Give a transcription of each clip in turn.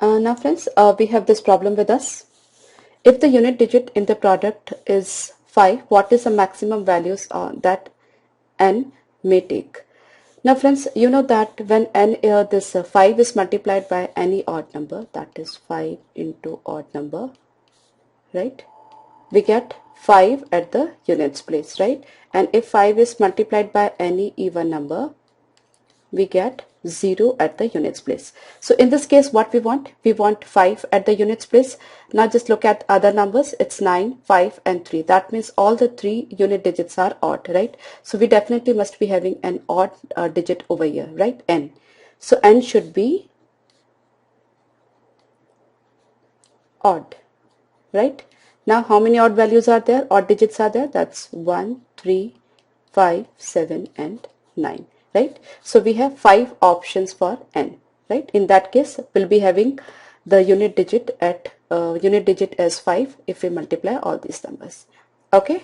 Now friends, we have this problem with us. If the unit digit in the product is 5, what is the maximum values that n may take? Now friends, you know that when this 5 is multiplied by any odd number, that is 5 into odd number, right? We get 5 at the units place, right? And if 5 is multiplied by any even number, we get 0 at the units place. So in this case, what we want 5 at the units place. Now just look at other numbers. It's 9, 5 and 3. That means all the 3 unit digits are odd, right? So we definitely must be having an odd digit over here, right? N. So n should be odd, right? Now how many odd values are there? Odd digits are there. That's 1, 3, 5, 7 and 9, right? So we have 5 options for n, right? In that case, we'll be having the unit digit as 5 if we multiply all these numbers. Okay?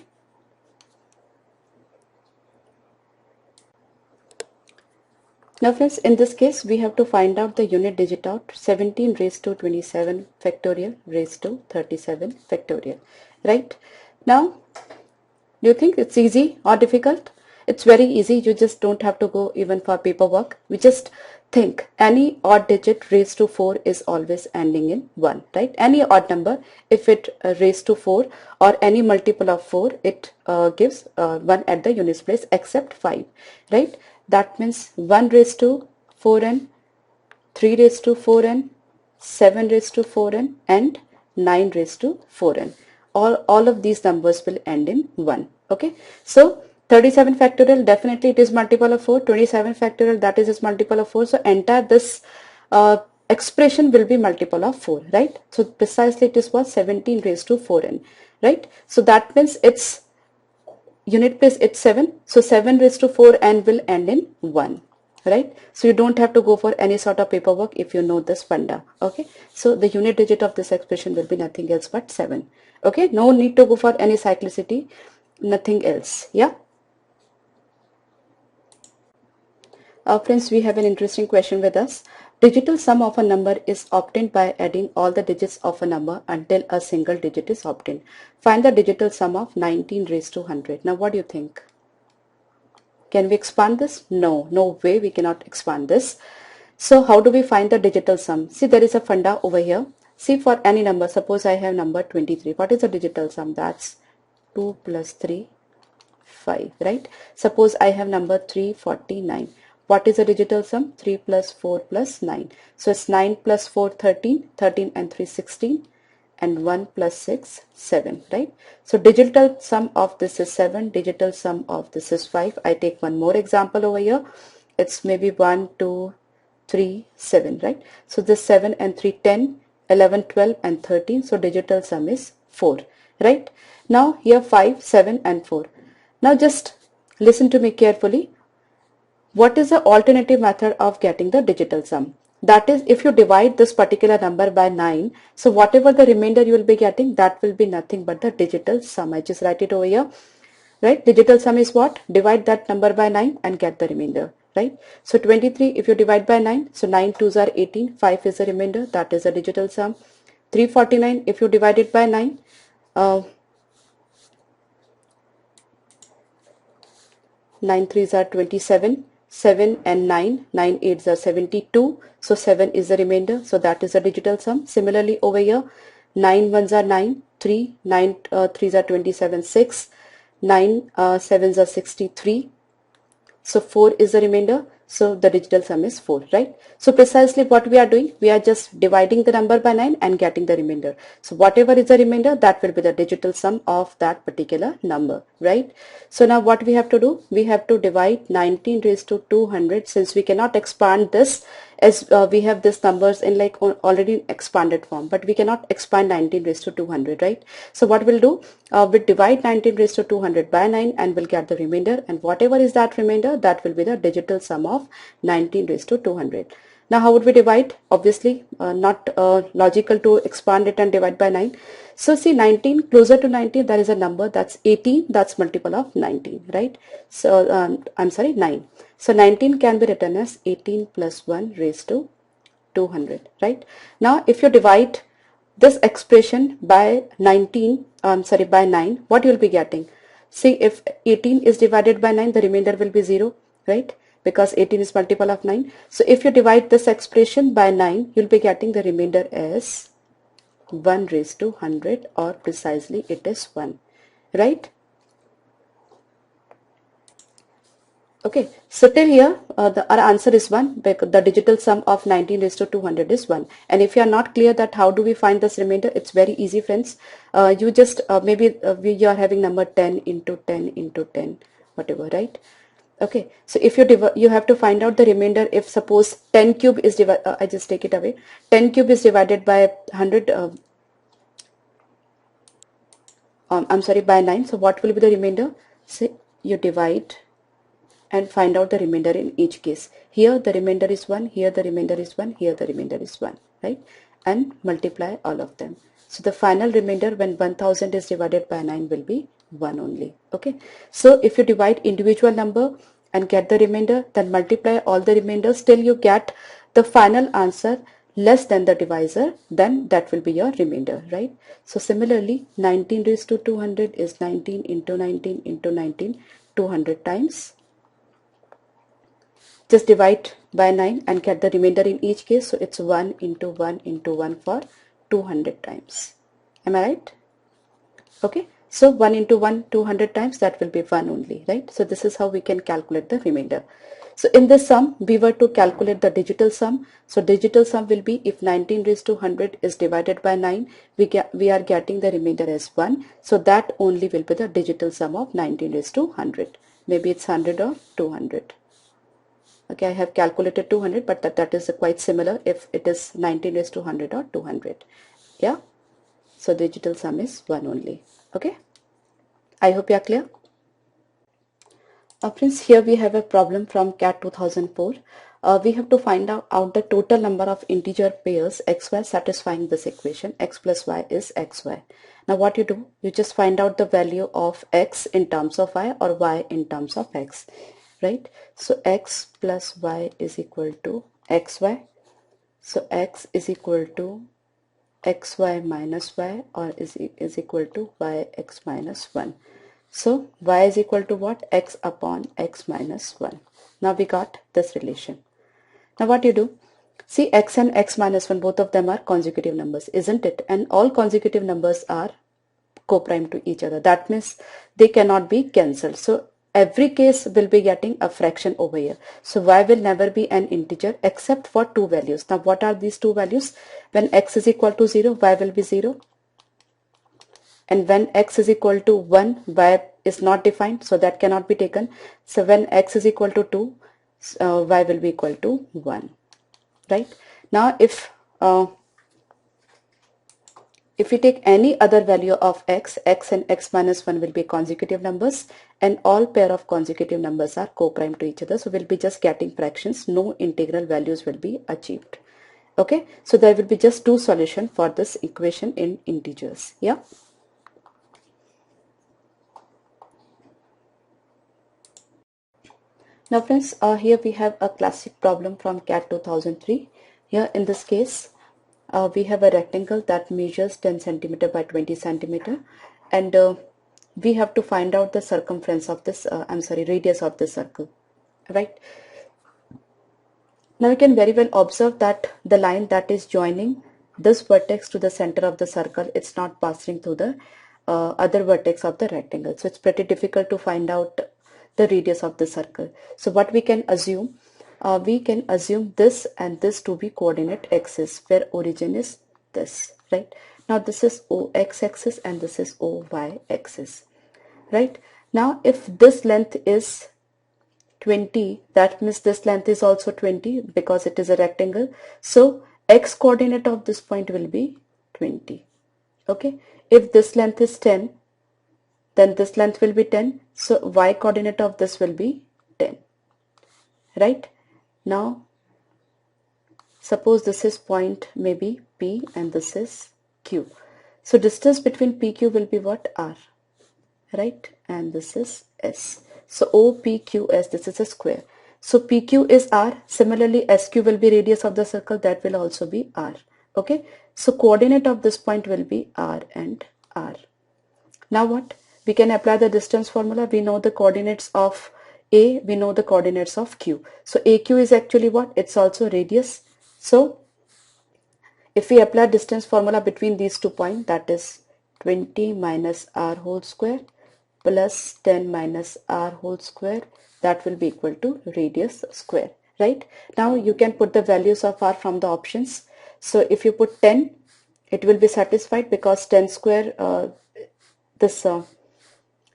Now friends, in this case, we have to find out the unit digit of 17 raised to 27 factorial raised to 37 factorial, right? Now, do you think it's easy or difficult? It's very easy. You just don't have to go even for paperwork. We just think any odd digit raised to 4 is always ending in 1, right? Any odd number, if it raised to 4 or any multiple of 4, it gives 1 at the units place except 5, right? That means 1 raised to 4n, 3 raised to 4n, 7 raised to 4n and 9 raised to 4n. All of these numbers will end in 1. Okay, so 37 factorial, definitely it is multiple of 4. 27 factorial, that is its multiple of 4. So entire this expression will be multiple of 4, right? So precisely it is what 17 raised to 4n, right? So that means it's unit place, it's 7. So 7 raised to 4n will end in 1. Right? So you don't have to go for any sort of paperwork if you know this funda. Okay. So the unit digit of this expression will be nothing else but 7. Okay. No need to go for any cyclicity. Nothing else. Yeah. Friends, we have an interesting question with us. Digital sum of a number is obtained by adding all the digits of a number until a single digit is obtained. Find the digital sum of 19 raised to 100. Now what do you think? Can we expand this? No, no way we cannot expand this. So how do we find the digital sum? See, there is a funda over here. See, for any number, suppose I have number 23. What is the digital sum? That's 2 plus 3, 5, right? Suppose I have number 349. What is the digital sum? 3 plus 4 plus 9. So it's 9 plus 4, 13, 13 and 3, 16 and 1 plus 6, 7, right? So digital sum of this is 7, digital sum of this is 5. I take one more example over here. It's maybe 1, 2, 3, 7, right? So this 7 and 3, 10, 11, 12 and 13. So digital sum is 4, right? Now here 5, 7 and 4. Now just listen to me carefully. What is the alternative method of getting the digital sum? That is, if you divide this particular number by 9, so whatever the remainder you will be getting, that will be nothing but the digital sum. I just write it over here, right? Digital sum is what? Divide that number by 9 and get the remainder, right? So 23, if you divide by 9, so 9 2s are 18, 5 is the remainder, that is the digital sum. 349, if you divide it by 9, 9 3s are 27, 7 and 9, 9 8s are 72, so 7 is the remainder, so that is the digital sum. Similarly over here, 9 1s are 9, 3, 9 3s are 27, 6, 9 7s are 63, so 4 is the remainder, so the digital sum is 4, right? So precisely what we are doing, we are just dividing the number by 9 and getting the remainder. So whatever is the remainder, that will be the digital sum of that particular number, right? So now what we have to do, we have to divide 19 raised to 200, since we cannot expand this, as we have this numbers in like already expanded form, but we cannot expand 19 raised to 200, right? So what we'll do, we'll divide 19 raised to 200 by 9 and we'll get the remainder, and whatever is that remainder, that will be the digital sum of 19 raised to 200. Now how would we divide? Obviously not logical to expand it and divide by 9. So see, 19 closer to 19, there is a number, that's 18, that's multiple of 19, right? So I'm sorry, 9. So 19 can be written as 18 plus 1 raised to 200, right? Now if you divide this expression by 19, by 9, what you will be getting? See, if 18 is divided by 9, the remainder will be 0, right? Because 18 is multiple of 9. So if you divide this expression by 9, you'll be getting the remainder as 1 raised to 100, or precisely it is 1, right? Okay, so till here our answer is 1, because the digital sum of 19 raised to 200 is 1. And if you are not clear that how do we find this remainder, it's very easy, friends. You just you are having number 10 into 10 into 10, whatever, right? Okay, so if you have to find out the remainder. If suppose 10 cube is I just take it away, 10 cube is divided by 100, by 9. So what will be the remainder? Say you divide and find out the remainder in each case. Here the remainder is 1, here the remainder is 1, here the remainder is 1, right? And multiply all of them. So the final remainder when 1000 is divided by 9 will be 1 only. Okay, so if you divide individual number and get the remainder, then multiply all the remainders till you get the final answer less than the divisor, then that will be your remainder, right? So similarly, 19 raised to 200 is 19 into 19 into 19, 200 times. Just divide by 9 and get the remainder in each case. So it's 1 into 1 into 1 for 200 times. Am I right? Okay. So 1 into 1 200 times, that will be 1 only, right? So this is how we can calculate the remainder. So in this sum, we were to calculate the digital sum. So digital sum will be, if 19 raised to 100 is divided by 9, we are getting the remainder as 1. So that only will be the digital sum of 19 raised to 100. Maybe it's 100 or 200. Okay, I have calculated 200, but that is quite similar if it is 19 raised to 100 or 200. Yeah, so digital sum is 1 only. Okay, I hope you are clear. Friends, here we have a problem from CAT 2004. We have to find out the total number of integer pairs xy satisfying this equation. X plus y is xy. Now what you do, you just find out the value of x in terms of y or y in terms of x, right? So x plus y is equal to xy. So x is equal to xy minus y, or is equal to yx minus 1. So y is equal to what? X upon x minus 1. Now we got this relation. Now what you do? See, x and x minus 1, both of them are consecutive numbers, isn't it? And all consecutive numbers are co-prime to each other. That means they cannot be cancelled. So every case will be getting a fraction over here. So y will never be an integer except for two values. Now what are these two values? When x is equal to 0, y will be 0. And when x is equal to 1, y is not defined, so that cannot be taken. So when x is equal to 2, y will be equal to 1, right? Now if we take any other value of x and x minus 1 will be consecutive numbers, and all pair of consecutive numbers are co-prime to each other. So we'll be just getting fractions, no integral values will be achieved. Okay, so there will be just two solutions for this equation in integers. Yeah. Now friends, here we have a classic problem from CAT 2003. Here in this case, we have a rectangle that measures 10 centimeter by 20 centimeter, and we have to find out the circumference of this, radius of this circle, right? Now you can very well observe that the line that is joining this vertex to the center of the circle, it's not passing through the other vertex of the rectangle. So it's pretty difficult to find out the radius of the circle. So what we can assume this and this to be coordinate axis, where origin is this, right? Now this is OX axis and this is OY axis, right? Now if this length is 20, that means this length is also 20 because it is a rectangle. So x coordinate of this point will be 20. Okay, if this length is 10, then this length will be 10. So y coordinate of this will be 10, right? Now suppose this is point maybe P and this is Q. So distance between PQ will be what? R, right? And this is S. So OPQS, this is a square. So PQ is R. Similarly, SQ will be radius of the circle, that will also be R. Okay. So coordinate of this point will be R and R. Now what? We can apply the distance formula. We know the coordinates of A, we know the coordinates of Q. So AQ is actually what? It's also radius. So if we apply distance formula between these 2 points, that is 20 minus R whole square plus 10 minus R whole square, that will be equal to radius square, right? Now you can put the values of R from the options. So if you put 10, it will be satisfied because 10 square,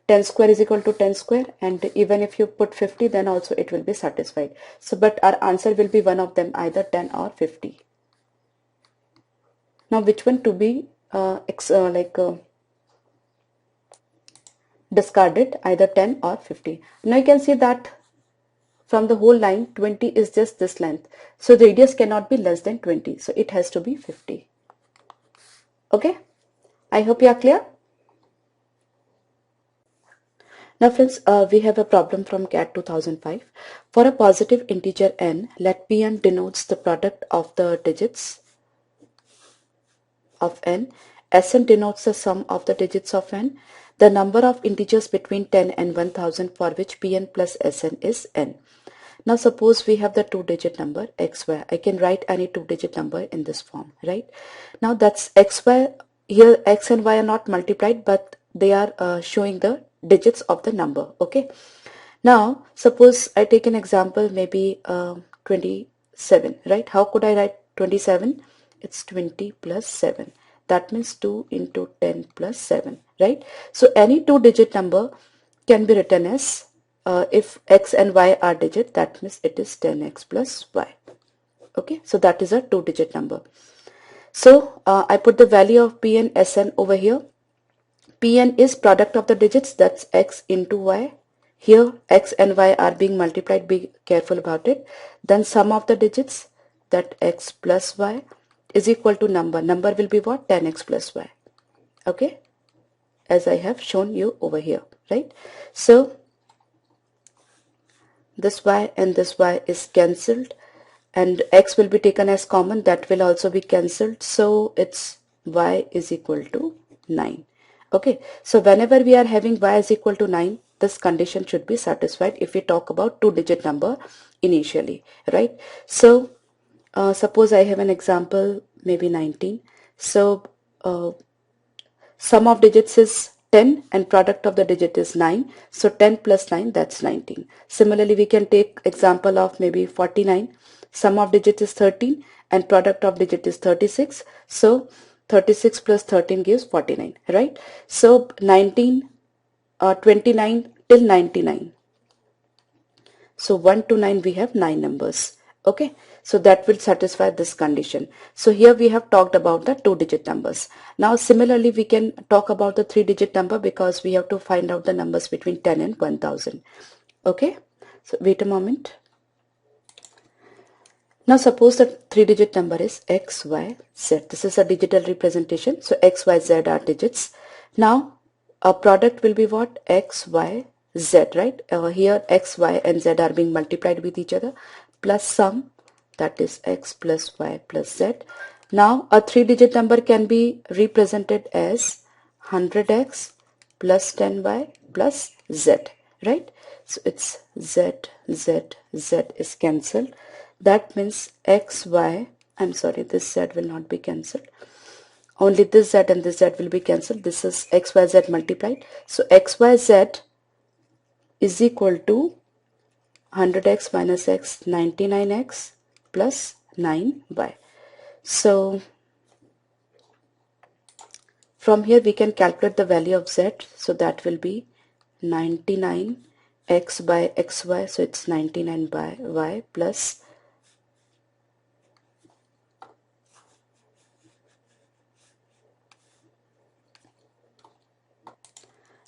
10 square is equal to 10 square, and even if you put 50, then also it will be satisfied. So but our answer will be one of them, either 10 or 50. Now which one to be discarded, either 10 or 50. Now you can see that from the whole line 20 is just this length, so the radius cannot be less than 20, so it has to be 50. Okay, I hope you are clear. Now friends, we have a problem from CAT 2005. For a positive integer n, let Pn denotes the product of the digits of n. Sn denotes the sum of the digits of n. The number of integers between 10 and 1000 for which Pn plus Sn is n. Now suppose we have the 2-digit number xy. I can write any 2-digit number in this form, right? Now that's xy. Here x and y are not multiplied, but they are showing the digits of the number. Okay. Now suppose I take an example, maybe 27, right? How could I write 27? It's 20 plus 7. That means 2 into 10 plus 7, right? So any 2-digit number can be written as if x and y are digit, that means it is 10x plus y. Okay, so that is a 2-digit number. So I put the value of Pn Sn over here. Pn is product of the digits, that's x into y. Here x and y are being multiplied, be careful about it. Then sum of the digits, that x plus y is equal to number. Number will be what? 10x plus y. Okay, as I have shown you over here, right? So this y and this y is cancelled, and x will be taken as common, that will also be cancelled. So it's y is equal to 9. Okay, so whenever we are having y is equal to 9, this condition should be satisfied if we talk about 2-digit number initially, right? So suppose I have an example, maybe 19. So sum of digits is 10 and product of the digit is 9. So 10 plus 9, that's 19. Similarly, we can take example of maybe 49. Sum of digit is 13 and product of digit is 36. So 36 plus 13 gives 49, right? So 29 till 99. So 1 to 9 we have 9 numbers. Okay, so that will satisfy this condition. So here we have talked about the 2-digit numbers. Now similarly we can talk about the 3-digit number, because we have to find out the numbers between 10 and 1000. Okay, so wait a moment. Now suppose the 3-digit number is x, y, z. This is a digital representation. So x, y, z are digits. Now our product will be what? X, y, z, right? Here x, y and z are being multiplied with each other, plus sum, that is x plus y plus z. Now a 3-digit number can be represented as 100x plus 10y plus z, right? So it's z, z, z is cancelled. That means x, y, I'm sorry, this z will not be cancelled. Only this z and this z will be cancelled. This is x, y, z multiplied. So x, y, z is equal to 100x minus x, 99x plus 9y. So from here we can calculate the value of z. So that will be 99x by xy. So it's 99 by y plus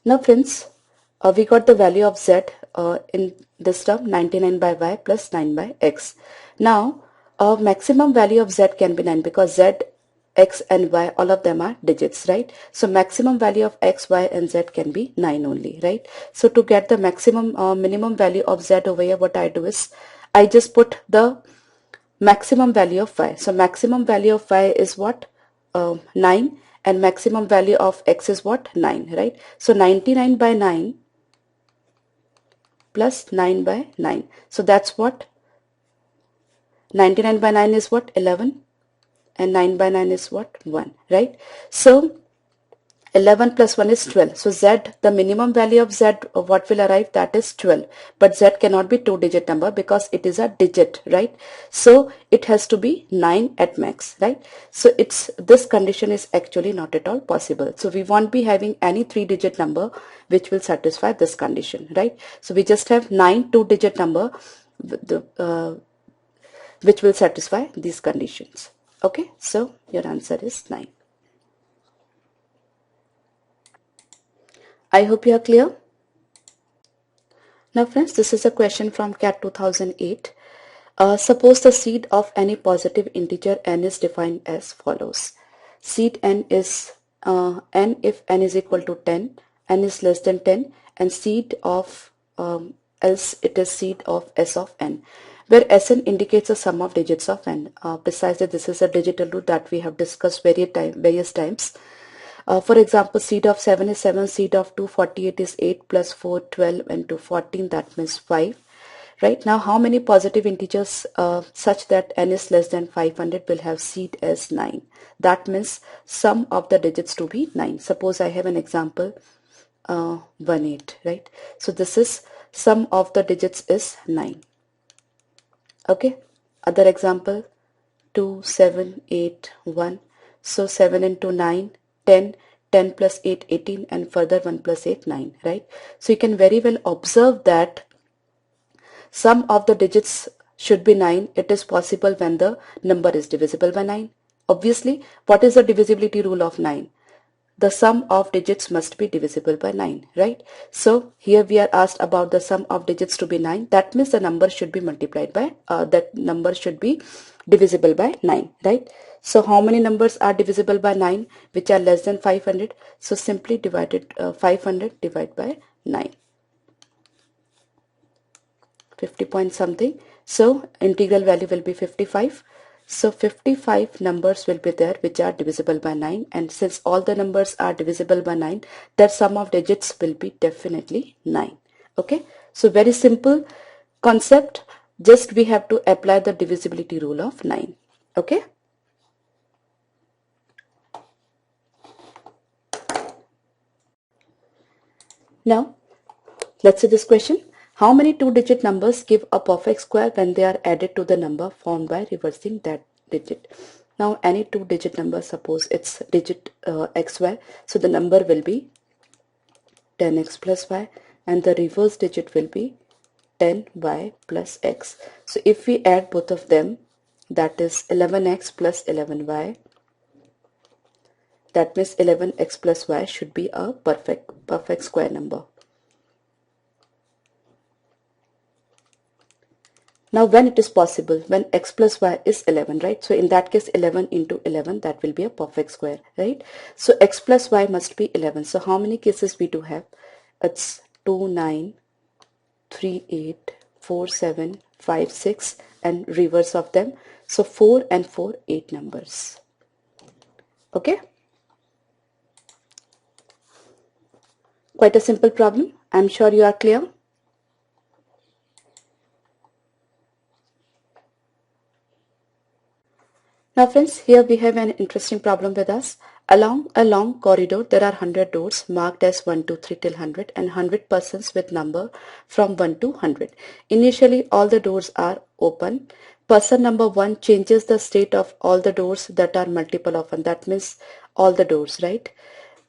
now friends, we got the value of z in this term, 99 by y plus 9 by x. Now maximum value of z can be 9, because z x and y, all of them are digits, right? So maximum value of x, y and z can be 9 only, right? So to get the maximum minimum value of z over here, what I do is I just put the maximum value of y. So maximum value of y is what? 9, and maximum value of x is what? 9, right? So 99 by 9 plus 9 by 9. So that's what? 99 by 9 is what? 11, and 9 by 9 is what? 1, right? So 11 plus 1 is 12. So z, the minimum value of z, what will arrive? That is 12. But z cannot be 2-digit number because it is a digit, right? So it has to be 9 at max, right? So this condition is actually not at all possible. So we won't be having any 3-digit number which will satisfy this condition, right? So we just have 9 2-digit number which will satisfy these conditions. Okay, so your answer is 9. I hope you are clear. Now friends, this is a question from CAT 2008. Suppose the seed of any positive integer n is defined as follows. Seed n is n if n is equal to 10, n is less than 10, and seed of else it is seed of s of n, where Sn indicates a sum of digits of n. Precisely, this is a digital root that we have discussed various times. For example, seed of 7 is 7, seed of 248 is 8 plus 4, 12, and 2, 14, that means 5. Right now, how many positive integers such that n is less than 500 will have seed as 9? That means sum of the digits to be 9. Suppose I have an example 1, 8, right? So this is sum of the digits is 9. Okay, other example 2, 7, 8, 1. So 7 into 9, 10, 10 plus 8, 18, and further 1 plus 8, 9, right? So you can very well observe that sum of the digits should be 9. It is possible when the number is divisible by 9. Obviously, what is the divisibility rule of 9? The sum of digits must be divisible by 9, right? So here we are asked about the sum of digits to be 9. That means the number should be multiplied by, that number should be divisible by 9, right? So how many numbers are divisible by 9 which are less than 500? So simply 500 divided by 9. 50 point something. So integral value will be 55. So 55 numbers will be there which are divisible by 9, and since all the numbers are divisible by 9, their sum of digits will be definitely 9. Okay, so very simple concept, just we have to apply the divisibility rule of 9. Okay. Now let's see this question. How many 2-digit numbers give a perfect square when they are added to the number formed by reversing that digit? Now any 2-digit number, suppose it's digit xy, so the number will be 10x plus y, and the reverse digit will be 10y plus x. So if we add both of them, that is 11x plus 11y, that means 11x plus y should be a perfect square number. Now when it is possible, when x plus y is 11, right? So in that case 11 into 11, that will be a perfect square, right? So x plus y must be 11. So how many cases we do have? It's 2, 9, 3, 8, 4, 7, 5, 6, and reverse of them. So 4 and 4, 8 numbers. Okay? Quite a simple problem. I'm sure you are clear. Now friends, here we have an interesting problem with us. Along a long corridor, there are 100 doors marked as 1, 2, 3 till 100 and 100 persons with number from 1 to 100. Initially, all the doors are open. Person number 1 changes the state of all the doors that are multiple of 1. That means all the doors, right?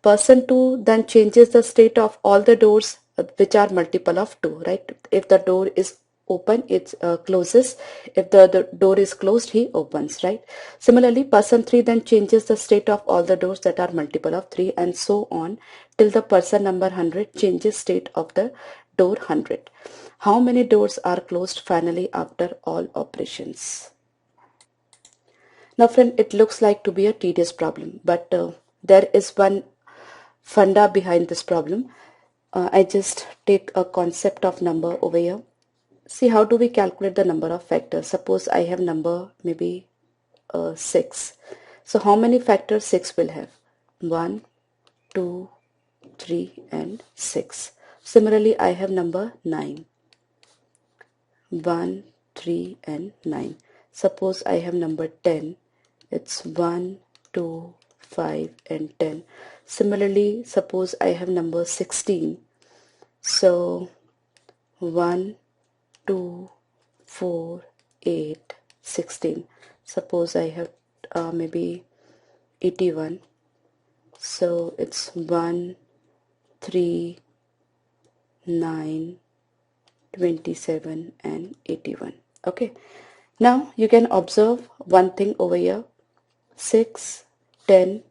Person 2 then changes the state of all the doors which are multiple of 2, right? If the door is open, it closes. If the door is closed, he opens, right? Similarly, person 3 then changes the state of all the doors that are multiple of 3, and so on till the person number 100 changes state of the door 100. How many doors are closed finally after all operations? Now friend, it looks like to be a tedious problem, but there is one funda behind this problem. I just take a concept of number over here. See, how do we calculate the number of factors? Suppose I have number maybe 6. So how many factors 6 will have? 1, 2, 3 and 6. Similarly, I have number 9. 1, 3 and 9. Suppose I have number 10. It's 1, 2, 5 and 10. Similarly, suppose I have number 16. So 1, 2, 4, 8, 16. Suppose I have maybe 81. So it's 1, 3, 9, 27 and 81. Okay. Now you can observe one thing over here. 6, 10,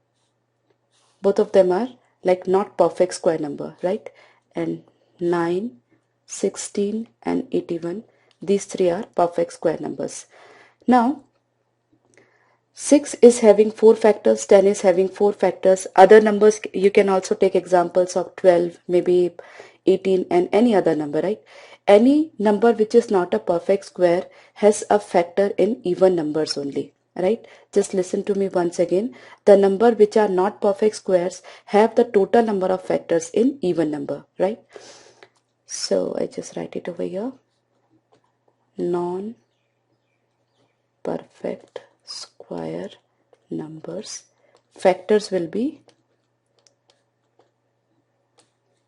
both of them are like not perfect square number, right? And 9, 16 and 81, these three are perfect square numbers. Now 6 is having 4 factors, 10 is having 4 factors. Other numbers, you can also take examples of 12, maybe 18 and any other number, right? Any number which is not a perfect square has a factor in even numbers only, right? Just listen to me once again. The number which are not perfect squares have the total number of factors in even number, right? So I just write it over here. Non-perfect square numbers, factors will be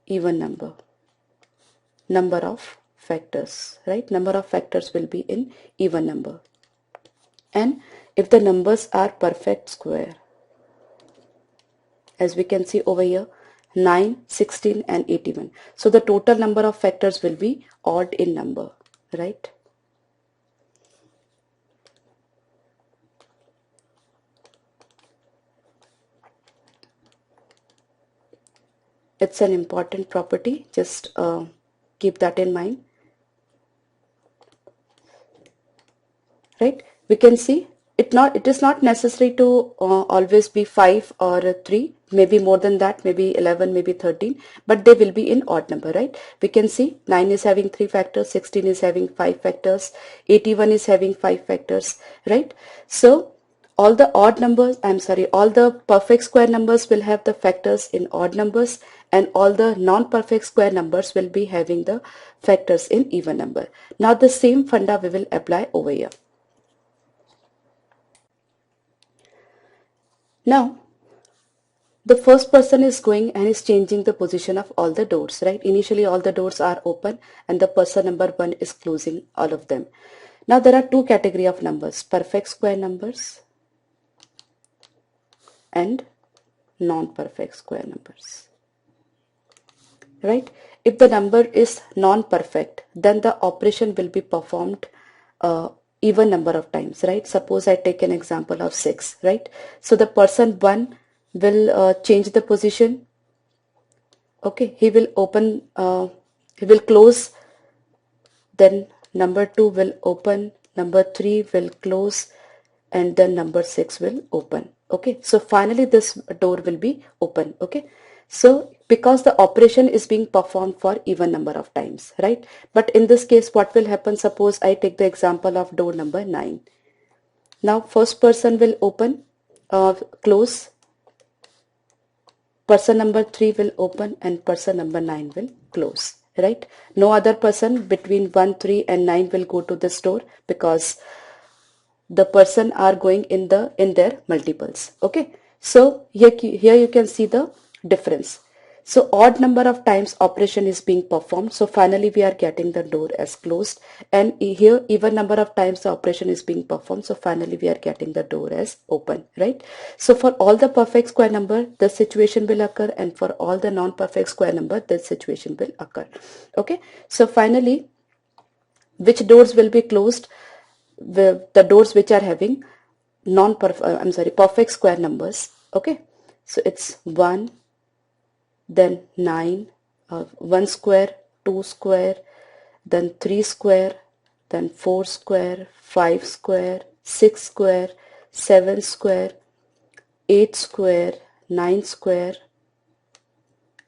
even number of factors, right? Number of factors will be in even number. And if the numbers are perfect square, as we can see over here, 9, 16 and 81. So the total number of factors will be odd in number, right? It's an important property, just keep that in mind, right? We can see it is not necessary to always be 5 or 3, maybe more than that, maybe 11, maybe 13, but they will be in odd number, right? We can see 9 is having 3 factors, 16 is having 5 factors, 81 is having 5 factors, right? So all the odd numbers, all the perfect square numbers will have the factors in odd numbers, and all the non-perfect square numbers will be having the factors in even number. Now the same funda we will apply over here. Now the first person is going and is changing the position of all the doors, right? Initially all the doors are open and the person number 1 is closing all of them. Now there are two category of numbers, perfect square numbers and non-perfect square numbers, right? If the number is non-perfect, then the operation will be performed even number of times, right? Suppose I take an example of 6, right? So the person 1 will change the position. Okay, he will open, he will close, then number 2 will open, number 3 will close, and then number 6 will open. Okay, so finally this door will be open. Okay, so because the operation is being performed for even number of times, right? But in this case, what will happen? Suppose I take the example of door number 9. Now first person will open, close, person number 3 will open, and person number 9 will close, right? No other person between 1, 3 and 9 will go to this door because the person are going in their multiples. Okay, so here you can see the difference. So odd number of times operation is being performed, so finally we are getting the door as closed, and here even number of times the operation is being performed, so finally we are getting the door as open, right? So for all the perfect square number the situation will occur, and for all the non-perfect square number the situation will occur. Okay, so finally which doors will be closed? The doors which are having perfect square numbers. Okay, so it's 1, then 9, 1 square, 2 square, then 3 square, then 4 square, 5 square, 6 square, 7 square, 8 square, 9 square,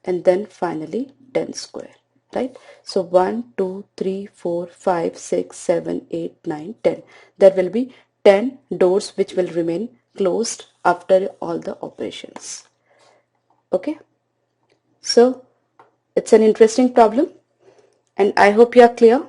and then finally 10 square, right? So 1, 2, 3, 4, 5, 6, 7, 8, 9, 10. There will be 10 doors which will remain closed after all the operations. Okay, so it's an interesting problem and I hope you are clear.